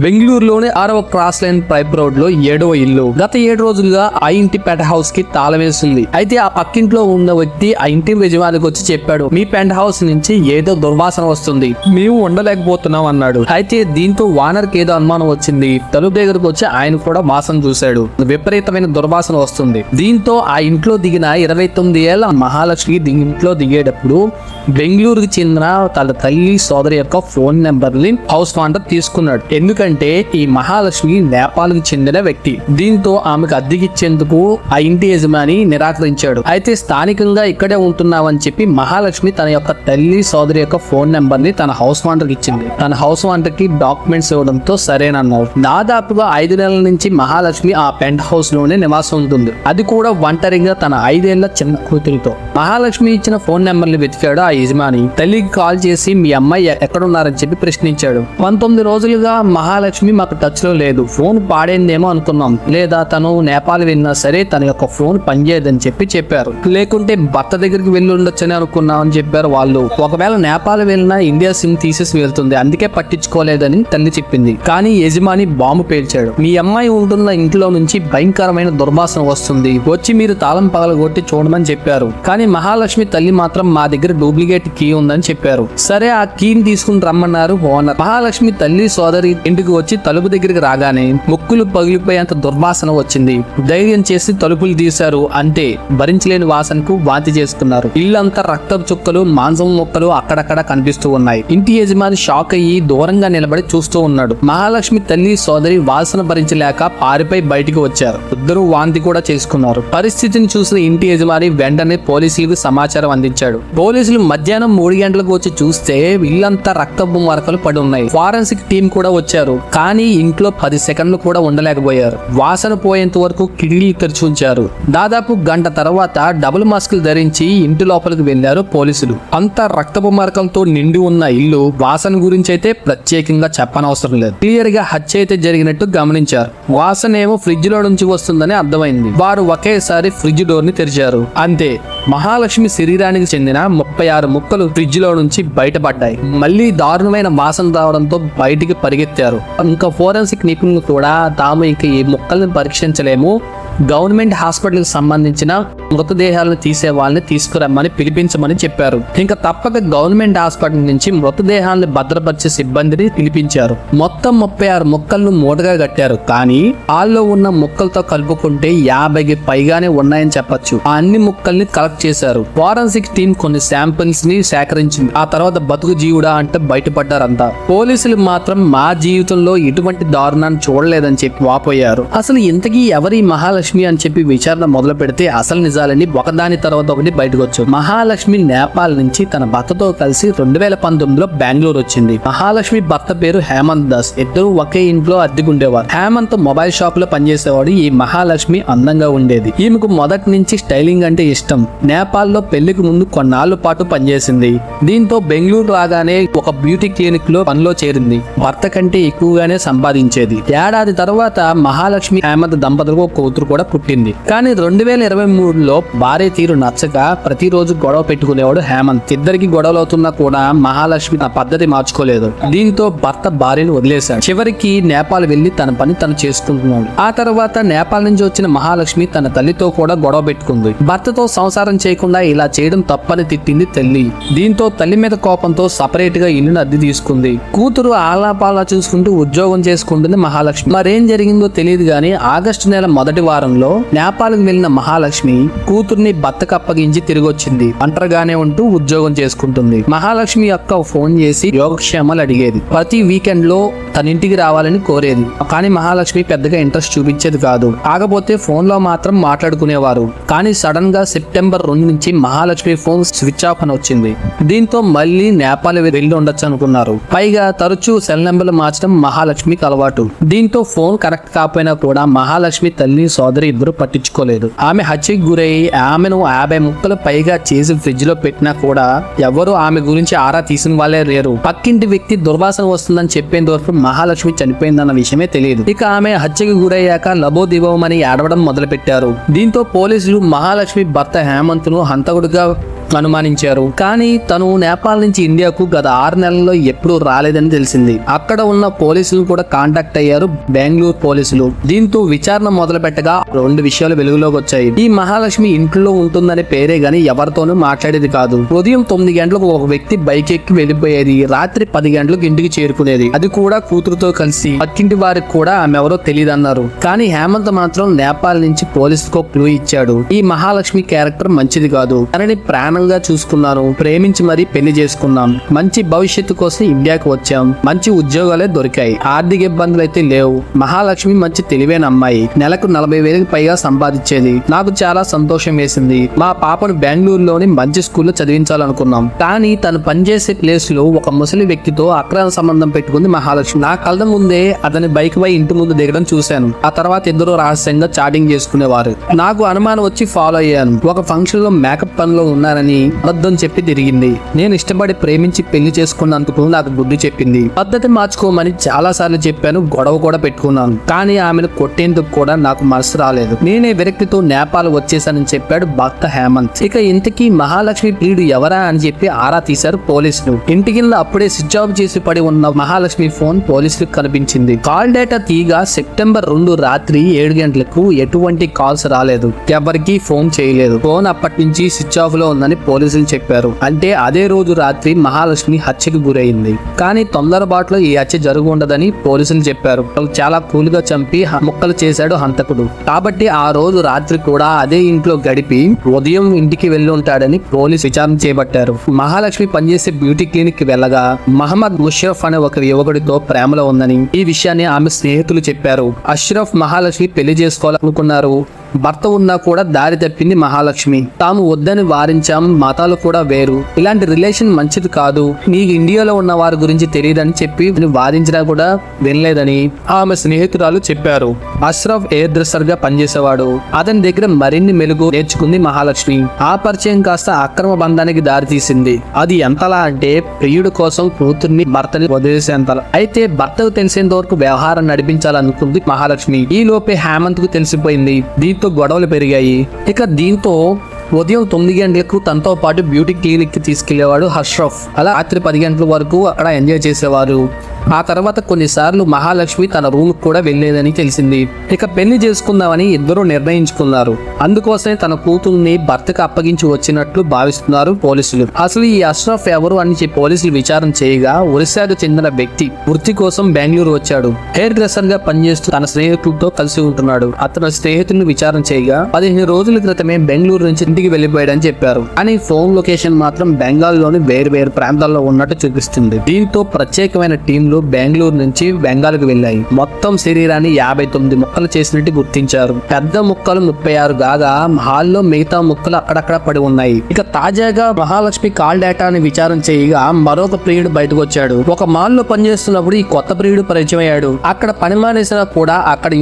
బెంగళూరులోని 6వ cross line pipe road లో 7వ ఇల్లు. గత 7 రోజులుగా ఆ ఇంటి పెంట్ హౌస్ కి తాళం వేస్తుంది. అయితే ఆ పక్కింట్లో ఉన్న వ్యక్తి ఆ ఇంటి యజమానికి వచ్చి చెప్పాడు, మీ పెంట్ హౌస్ నుంచి ఏదో దుర్వాసన వస్తుంది, మేము ఉండలేకపోతున్నాం అన్నాడు. అయితే దీంతో వానర్ కి ఏదో అనుమానం వచ్చింది. తలుపు దగ్గరకు వచ్చి ఆయన కూడా వాసన చూశాడు. విపరీతమైన దుర్వాసన వస్తుంది. దీంతో ఆ ఇంట్లో దిగిన 29 ఏళ్ల మహాలక్ష్మి ఇంట్లో దిగేటప్పుడు బెంగళూరుకి చెందిన తన తల్లి సోదరి యొక్క ఫోన్ నెంబర్ ని హౌస్ ఓనర్ తీసుకున్నాడు. ఎందుకంటే ఈ మహాలక్ష్మి నేపాల్ కి చెందిన వ్యక్తి. దీంతో ఆమెకు అద్దెకిచ్చేందుకు ఆ ఇంటి యజమాని నిరాకరించాడు. అయితే స్థానికంగా ఇక్కడే ఉంటున్నావని చెప్పి మహాలక్ష్మి తన యొక్క తల్లి సోదరి యొక్క ఫోన్ నెంబర్ ని తన హౌస్ ఓనర్ కి ఇచ్చింది. తన హౌస్ ఓనర్ కి డాక్యుమెంట్స్ ఇవ్వడంతో సరేనన్నారు. దాదాపుగా 5 నెలల నుంచి మహాలక్ష్మి ఆ పెంట్ హౌస్ లోనే నివాసం ఉంటుంది. అది కూడా ఒంటరిగా తన 5 ఏళ్ల చిన్న కూతురితో. మహాలక్ష్మి ఇచ్చిన ఫోన్ నెంబర్ ని వెతికాడు ఆ యజమాని. తల్లికి కాల్ చేసి మీ అమ్మాయి ఎక్కడున్నారని చెప్పి ప్రశ్నించాడు. 19 రోజులుగా మహాలక్ష్మి మాకు టచ్ లో లేదు, ఫోన్ పాడైందేమో అనుకున్నాం, లేదా తను నేపాల్ వెళ్ళినా సరే తన యొక్క ఫోన్ పనిచేయదని చెప్పారు. లేకుంటే భర్త దగ్గరికి వెళ్ళి ఉండొచ్చని అనుకున్నాం అని చెప్పారు వాళ్ళు. ఒకవేళ నేపాల్ వెళ్ళినా ఇండియా సిమ్ తీసేసి వెళ్తుంది, అందుకే పట్టించుకోలేదని తల్లి చెప్పింది. కానీ యజమాని బాంబు పేల్చాడు. మీ అమ్మాయి ఉంటున్న ఇంట్లో నుంచి భయంకరమైన దుర్వాసన వస్తుంది, వచ్చి మీరు తాళం పగలగొట్టి చూడమని చెప్పారు. కానీ మహాలక్ష్మి తల్లి మాత్రం మా దగ్గర డూప్లికేట్ కీ ఉందని చెప్పారు. సరే ఆ కీని తీసుకుని రమ్మన్నారు ఓనర్. మహాలక్ష్మి తల్లి సోదరి ఇంటికి వచ్చి తలుపు దగ్గరికి రాగానే ముక్కులు పగిలిపోయేంత దుర్వాసన వచ్చింది. ధైర్యం చేసి తలుపులు తీశారు. అంటే భరించలేని వాసనకు వాంతి చేసుకున్నారు. ఇల్లంతా రక్తపు చుక్కలు, మాంసం ముక్కలు అక్కడక్కడ కనిపిస్తూ ఉన్నాయి. ఇంటి యజమాని షాక్ అయ్యి దూరంగా నిలబడి చూస్తూ ఉన్నాడు. మహాలక్ష్మి తల్లి సోదరి వాసన భరించలేక పారిపై బయటికి వచ్చారు. ఇద్దరు వాంతి కూడా చేసుకున్నారు. పరిస్థితిని చూసిన ఇంటి యజమాని వెంటనే పోలీసులకు సమాచారం అందించాడు. పోలీసులు మధ్యాహ్నం 3 గంటలకు వచ్చి చూస్తే ఇల్లంతా రక్తపు మరకలు పడి ఉన్నాయి. ఫారెన్సిక్ టీం కూడా వచ్చారు. కానీ ఇంట్లో 10 సెకండ్లు కూడా ఉండలేకపోయారు. వాసన పోయేంత వరకు కిటికీలు తెరిచి ఉంచారు. దాదాపు గంట తర్వాత డబుల్ మాస్కులు ధరించి ఇంటి లోపలికి వెళ్లారు పోలీసులు. అంతా రక్తపు మరకలతో నిండి ఉన్న ఇల్లు వాసన గురించి అయితే ప్రత్యేకంగా చెప్పనవసరం లేదు. క్లియర్ గా హత్య అయితే జరిగినట్టు గమనించారు. వాసన ఏమో ఫ్రిడ్జ్ లో నుంచి వస్తుందని అర్థమైంది. వారు ఒకేసారి ఫ్రిడ్జ్ డోర్ ని తెరిచారు. అంతే, మహాలక్ష్మి శరీరానికి చెందిన 36 ముక్కలు ఫ్రిడ్జ్ లో నుంచి బయటపడ్డాయి. మళ్ళీ దారుణమైన వాసన రావడంతో బయటికి పరిగెత్తారు. ఇంకా ఫోరెన్సిక్ నిపుణులు కూడా తాము ఇంకా ఈ ముక్కల్ని పరీక్షించలేము, గవర్నమెంట్ హాస్పిటల్ కి సంబంధించిన మృతదేహాలను తీసే వాళ్ళని తీసుకురమ్మని పిలిపించమని చెప్పారు. ఇంకా తప్పక గవర్నమెంట్ హాస్పిటల్ నుంచి మృతదేహాలను భద్రపరిచే సిబ్బందిని పిలిపించారు. మొత్తం 36 ముక్కలను మూటగా కట్టారు. కానీ హాల్లో ఉన్న ముక్కలతో కలుపుకుంటే 50కి పైగానే ఉన్నాయని చెప్పొచ్చు. ఆ అన్ని ముక్కల్ని కలెక్ట్ చేశారు. ఫోరెన్సిక్ టీం కొన్ని శాంపిల్స్ ని సేకరించింది. ఆ తర్వాత బతుకు జీవుడా అంటే బయటపడ్డారంతా. పోలీసులు మాత్రం మా జీవితంలో ఎటువంటి దారుణాన్ని చూడలేదని చెప్పి వాపోయారు. అసలు ఇంతకీ ఎవరి మహాలక్ష్మి అని చెప్పి విచారణ మొదలు పెడితే అసలు నిజాలన్నీ ఒకదాని తర్వాత ఒకటి బయటకు వచ్చాయి. మహాలక్ష్మి నేపాల్ నుంచి తన భర్తతో కలిసి 2019లో బెంగళూరు వచ్చింది. మహాలక్ష్మి భర్త పేరు హేమంత్ దాస్. ఇద్దరు ఒకే ఇంట్లో అద్దెకుండేవారు. హేమంత్ మొబైల్ షాప్ లో పనిచేసేవాడు. ఈ మహాలక్ష్మి అందంగా ఉండేది. ఈమెకు మొదటి నుంచి స్టైలింగ్ అంటే ఇష్టం. నేపాల్ లో పెళ్లికి ముందు కొన్నాళ్ల పాటు పనిచేసింది. దీంతో బెంగళూరు రాగానే ఒక బ్యూటీ క్లినిక్ లో పనిలో చేరింది. భర్త కంటే ఎక్కువగానే సంపాదించేది. ఏడాది తర్వాత మహాలక్ష్మి హేమంత్ దంపతులకు కూతురు కూడా పుట్టింది. కానీ 2023లో భార్య తీరు నచ్చక ప్రతిరోజు గొడవ పెట్టుకునేవాడు హేమంత్. ఇద్దరికి గొడవలు అవుతున్నా కూడా మహాలక్ష్మి తన పద్ధతి మార్చుకోలేదు. దీంతో భర్త భార్యను వదిలేశాడు. చివరికి నేపాల్ వెళ్లి తన పని తను చేసుకుంటున్నాడు. ఆ తర్వాత నేపాల్ నుంచి వచ్చిన మహాలక్ష్మి తన తల్లితో కూడా గొడవ పెట్టుకుంది. భర్తతో సంసారం చేయకుండా ఇలా చేయడం తప్పని తిట్టింది తల్లి. దీంతో తల్లి మీద కోపంతో సపరేట్ గా ఇల్లును అద్దె తీసుకుంది. కూతురు ఆలాపాలా చూసుకుంటూ ఉద్యోగం చేసుకుంటుంది మహాలక్ష్మి. మరేం జరిగిందో తెలియదు గానీ ఆగస్టు నెల మొదటి వారంలో నేపాల్కి వెళ్లిన మహాలక్ష్మి కూతుర్ని భర్తకు అప్పగించి తిరిగి వచ్చింది. ఒంటరిగానే ఉంటూ ఉద్యోగం చేసుకుంటుంది. మహాలక్ష్మి యొక్క ఫోన్ చేసి యోగక్షేమాలు అడిగేది. ప్రతి వీకెండ్ లో తన ఇంటికి రావాలని కోరేది. కానీ మహాలక్ష్మి పెద్దగా ఇంట్రెస్ట్ చూపించేది కాదు. కాకపోతే ఫోన్ లో మాత్రం మాట్లాడుకునేవారు. కానీ సడన్ గా సెప్టెంబర్ 2 నుంచి మహాలక్ష్మి ఫోన్ స్విచ్ ఆఫ్ అని వచ్చింది. దీంతో మళ్ళీ నేపాల్ వెళ్లి ఉండొచ్చు అనుకున్నారు. పైగా తరచూ సెల్ నెంబర్లు మార్చడం మహాలక్ష్మికి అలవాటు. దీంతో ఫోన్ కనెక్ట్ కాకపోయినా కూడా మహాలక్ష్మి తల్లి సోదరి ఇద్దరు పట్టించుకోలేదు. ఆమె హత్యకు గురై ఆమెను 50 ముక్కలు పైగా చేసి ఫ్రిడ్జ్ లో పెట్టినా కూడా ఎవరు ఆమె గురించి ఆరా తీసిన వాళ్ళే లేరు. పక్కింటి వ్యక్తి దుర్వాసన వస్తుందని చెప్పేంత వరకు మహాలక్ష్మి చనిపోయిందన్న విషయమే తెలియదు. ఇక ఆమె హత్యకు గురయ్యాక లబోదిబోమని ఏడవడం మొదలు పెట్టారు. దీంతో పోలీసులు మహాలక్ష్మి భర్త హేమంత్ ను హంతకుడిగా అనుమానించారు. కానీ తను నేపాల్ నుంచి ఇండియాకు గత 6 నెలల్లో ఎప్పుడూ రాలేదని తెలిసింది. అక్కడ ఉన్న పోలీసులు కూడా కాంటాక్ట్ అయ్యారు బెంగళూరు పోలీసులు. దీంతో విచారణ మొదలు పెట్టగా 2 విషయాలు వెలుగులోకి వచ్చాయి. ఈ మహాలక్ష్మి ఇంట్లో ఉంటుందనే పేరే గాని ఎవరితోనూ మాట్లాడేది కాదు. ఉదయం 9 గంటలకు ఒక వ్యక్తి బైక్ ఎక్కి వెళ్లిపోయేది. రాత్రి 10 గంటలకు ఇంటికి చేరుకునేది. అది కూడా కూతురుతో కలిసి. పక్కింటి వారికి కూడా ఆమె ఎవరో తెలియదన్నారు. కానీ హేమంత్ మాత్రం నేపాల్ నుంచి పోలీసుకు క్లూ ఇచ్చాడు. ఈ మహాలక్ష్మి క్యారెక్టర్ మంచిది కాదు. తనని ప్రాణంగా చూసుకున్నాను, ప్రేమించి మరీ పెళ్లి చేసుకున్నాం, మంచి భవిష్యత్తు కోసం ఇండియాకు వచ్చాం, మంచి ఉద్యోగాలే దొరికాయి, ఆర్థిక ఇబ్బందులు అయితే లేవు. మహాలక్ష్మి మంచి తెలివైన అమ్మాయి, నెలకు 40,000కి పైగా సంపాదించేది. నాకు చాలా సంతోషం వేసింది. మా పాపను బెంగళూరులోని మంచి స్కూల్లో చదివించాలనుకున్నాం. కానీ తను పనిచేసే ప్లేస్ లో ఒక ముసలి వ్యక్తితో అక్రమ సంబంధం పెట్టుకుంది మహాలక్ష్మి. నా కళ్ళ ముందే అతని బైక్ పై ఇంటి ముందు దిగడం చూశాను. ఆ తర్వాత ఇద్దరు రహస్యంగా చాటింగ్ చేసుకునేవారు. నాకు అనుమానం వచ్చి ఫాలో అయ్యాను. ఒక ఫంక్షన్ లో మేకప్ పనిలో ఉన్నారని అబద్ధం చెప్పి తిరిగింది. నేను ఇష్టపడి ప్రేమించి పెళ్లి చేసుకున్నందుకు నాకు బుద్ధి చెప్పింది. పద్ధతి మార్చుకోమని చాలా సార్లు చెప్పాను, గొడవ కూడా పెట్టుకున్నాను. కానీ ఆమెను కొట్టేందుకు కూడా నాకు మనసు రాలేదు. నేనే విరక్తితో నేపాల్ వచ్చేసానని చెప్పాడు భర్త హేమంత్. ఇక ఇంతకీ మహాలక్ష్మి ప్రియుడు ఎవరా అని చెప్పి ఆరా తీశారు పోలీసులు. ఇంటి కింద అప్పుడే స్విచ్ ఆఫ్ చేసి పడి ఉన్న మహాలక్ష్మి ఫోన్ పోలీసులకు కనిపించింది. కాల్ డేటా తీగా సెప్టెంబర్ 2 రాత్రి 7 గంటలకు ఎటువంటి కాల్స్ రాలేదు. ఎవరికి ఫోన్ చేయలేదు. ఫోన్ అప్పటి నుంచి స్విచ్ ఆఫ్ లో ఉందని పోలీసులు చెప్పారు. అంటే అదే రోజు రాత్రి మహాలక్ష్మి హత్యకు గురైంది. కానీ తొందరపాటులో ఈ హత్య జరుగు ఉండదని పోలీసులు చెప్పారు. చాలా కూల్ గా చంపి ముక్కలు చేశాడు హంతకుడు. కాబట్టి ఆ రోజు రాత్రి కూడా అదే ఇంట్లో గడిపి ఉదయం ఇంటికి వెళ్లి ఉంటాడని పోలీసు విచారణ చేపట్టారు. మహాలక్ష్మి పనిచేసే బ్యూటీ క్లినిక్ కి వెళ్ళగా మహమ్మద్ ముషరఫ్ అనే ఒక యువకుడితో ప్రేమలో ఉందని ఈ విషయాన్ని ఆమె స్నేహితులు చెప్పారు. అష్రఫ్ మహాలక్ష్మి పెళ్లి చేసుకోవాలనుకున్నారు. భర్త ఉన్నా కూడా దారి తప్పింది మహాలక్ష్మి. తాము వద్దని వారించాం, మతాలు కూడా వేరు, ఇలాంటి రిలేషన్ మంచిది కాదు, నీకు ఇండియాలో ఉన్న వారి గురించి తెలియదని చెప్పి వాదించినా కూడా వినలేదని ఆమె స్నేహితురాలు చెప్పారు. అష్రఫ్ ఎయిర్ డ్రెస్సర్ గా పనిచేసేవాడు. అతని దగ్గర మరిన్ని మెలుగు నేర్చుకుంది మహాలక్ష్మి. ఆ పరిచయం కాస్త అక్రమ బంధానికి దారి తీసింది. అది ఎంతలా అంటే ప్రియుడు కోసం కూతుర్ని భర్తని వదిలేసేంతలా. అయితే భర్తకు తెలిసేంత వరకు వ్యవహారం నడిపించాలనుకుంది మహాలక్ష్మి. ఈ లోపే హేమంత్ కు తెలిసిపోయింది. దీంతో గొడవలు పెరిగాయి. ఇక దీంతో ఉదయం 9 గంటలకు తనతో పాటు బ్యూటీ క్లినిక్ కి తీసుకెళ్లేవాడు అష్రఫ్. అలా రాత్రి 10 గంటల వరకు అక్కడ ఎంజాయ్ చేసేవారు. ఆ తర్వాత కొన్నిసార్లు మహాలక్ష్మి తన రూమ్ కూడా వెళ్లేదని తెలిసింది. ఇక పెళ్లి చేసుకుందామని ఇద్దరు నిర్ణయించుకున్నారు. అందుకోసమే తన కూతుర్ని భర్తకు అప్పగించి వచ్చినట్లు భావిస్తున్నారు పోలీసులు. అసలు ఈ అష్రఫ్ ఎవరు అని చెప్పి పోలీసులు విచారణ చేయగా ఒరిస్సాకు చెందిన వ్యక్తి. వృత్తి కోసం బెంగళూరు వచ్చాడు. హెయిర్ డ్రెస్సర్ గా పనిచేస్తూ తన స్నేహితులతో కలిసి ఉంటున్నాడు. అతని స్నేహితుడిని విచారణ చేయగా 15 రోజుల క్రితమే బెంగళూరు నుంచి ఇంటికి వెళ్లిపోయాడని చెప్పారు. కానీ ఫోన్ లొకేషన్ మాత్రం బెంగాల్ లోని వేరు ప్రాంతాల్లో ఉన్నట్టు చూపిస్తుంది. దీంతో ప్రత్యేకమైన టీంలు బెంగళూరు నుంచి బెంగాల్కు వెళ్లాయి. మొత్తం శరీరాన్ని 59 ముక్కలు చేసినట్టు గుర్తించారు. పెద్ద ముక్కలు 36 కాగా హాల్లో మిగతా ముక్కలు అక్కడక్కడ పడి ఉన్నాయి. ఇక తాజాగా మహాలక్ష్మి కాల్ డేటాని విచారణ చేయగా మరొక ప్రియుడు బయటకు వచ్చాడు. ఒక మాల్ లో పనిచేస్తున్నప్పుడు ఈ కొత్త ప్రియుడు పరిచయం అయ్యాడు. అక్కడ పని మానేసినా కూడా అక్కడ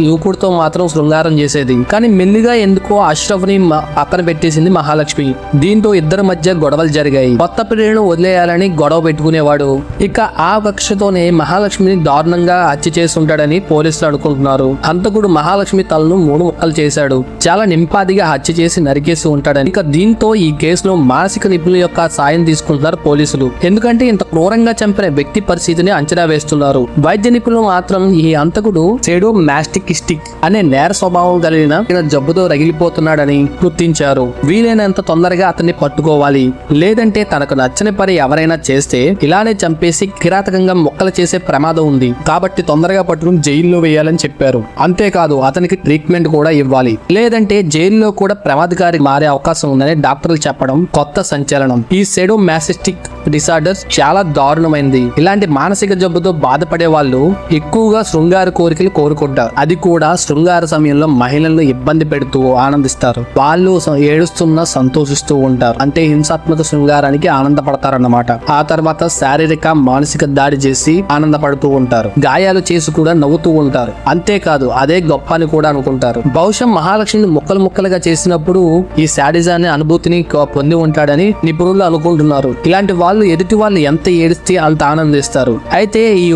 యువకుడితో మాత్రం శృంగారం చేసేది. కానీ మెల్లిగా ఎందుకో అష్రఫ్ ని పక్కన పెట్టేసింది మహాలక్ష్మి. దీంతో ఇద్దరి మధ్య గొడవలు జరిగాయి. కొత్త ప్రియుడును వదిలేయాలని గొడవ పెట్టుకునేవాడు. ఇక ఆ కక్షతోనే మహాలక్ష్మిని దారుణంగా హత్య చేసి ఉంటాడని పోలీసులు అనుకుంటున్నారు. హంతకుడు మహాలక్ష్మి తలను 3 ముక్కలు చేశాడు. చాలా నింపాదిగా హత్య చేసి నరికేసి ఉంటాడని. ఇక దీంతో ఈ కేసులో మానసిక నిపుణుల యొక్క సాయం తీసుకుంటున్నారు పోలీసులు. ఎందుకంటే ఇంత క్రూరంగా చంపిన వ్యక్తి పరిస్థితిని అంచనా వేస్తున్నారు. వైద్య నిపుణులు మాత్రం ఈ హంతకుడు సెడో మాస్టికిస్టిక్ అనే నేర స్వభావం కలిగిన జబ్బుతో రగిలిపోతున్నాడని గుర్తించారు. వీలైనంత తొందరగా అతన్ని పట్టుకోవాలి. లేదంటే తనకు నచ్చని పని ఎవరైనా చేస్తే ఇలానే చంపేసి కిరాతకంగా మొక్కలు చేసే ప్రమాదం ఉంది. కాబట్టి తొందరగా పట్టుకుని జైల్లో వేయాలని చెప్పారు. అంతేకాదు అతనికి ట్రీట్మెంట్ కూడా ఇవ్వాలి. లేదంటే జైల్లో కూడా ప్రమాదకారి మారే అవకాశం ఉందని డాక్టర్లు చెప్పడం కొత్త సంచలనం. ఈ సెడో మాసిస్టిక్ డిసార్డర్స్ చాలా దారుణమైంది. ఇలాంటి మానసిక జబ్బుతో బాధపడే వాళ్ళు ఎక్కువగా శృంగార కోరికలు కోరుకుంటారు. అది కూడా శృంగార సమయంలో మహిళలను ఇబ్బంది పెడుతూ ఆనందిస్తారు. వాళ్ళు ఏడుస్తున్నా సంతోషిస్తూ ఉంటారు. అంటే హింసాత్మక శృంగారానికి ఆనందపడతారన్నమాట. ఆ తర్వాత శారీరక మానసిక దాడి చేసి చూసి ఆనందపడుతూ ఉంటారు. గాయాలు చేసి కూడా నవ్వుతూ ఉంటారు. అంతేకాదు అదే గొప్ప అని కూడా అనుకుంటారు. బహుశా మహాలక్ష్మిని ముక్కలు ముక్కలుగా చేసినప్పుడు ఈ శాడిజాన్ని అనుభూతిని పొంది ఉంటాడని నిపుణులు అనుకుంటున్నారు. ఇలాంటి వాళ్ళు ఎదుటి వాళ్ళు ఎంత ఏడిస్తే అంత ఆనందిస్తారు. అయితే ఈ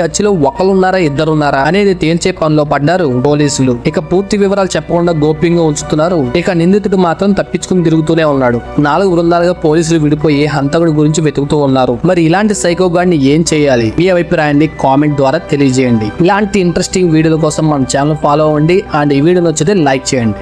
హత్యలో ఒకరున్నారా ఇద్దరున్నారా అనేది తేల్చే పనిలో పడ్డారు పోలీసులు. ఇక పూర్తి వివరాలు చెప్పకుండా గోప్యంగా ఉంచుతున్నారు. ఇక నిందితుడు మాత్రం తప్పించుకుని తిరుగుతూనే ఉన్నాడు. 4 బృందాలుగా పోలీసులు విడిపోయి హంతకుడి గురించి వెతుకుతూ ఉన్నారు. మరి ఇలాంటి సైకో గాడిని ఏం చేయాలి? మీ అభిప్రాయాన్ని కామెంట్ ద్వారా తెలియజేయండి. ఇలాంటి ఇంట్రెస్టింగ్ వీడియోల కోసం మన ఛానల్ ఫాలో అవ్వండి అండ్ ఈ వీడియో నచ్చితే లైక్ చేయండి.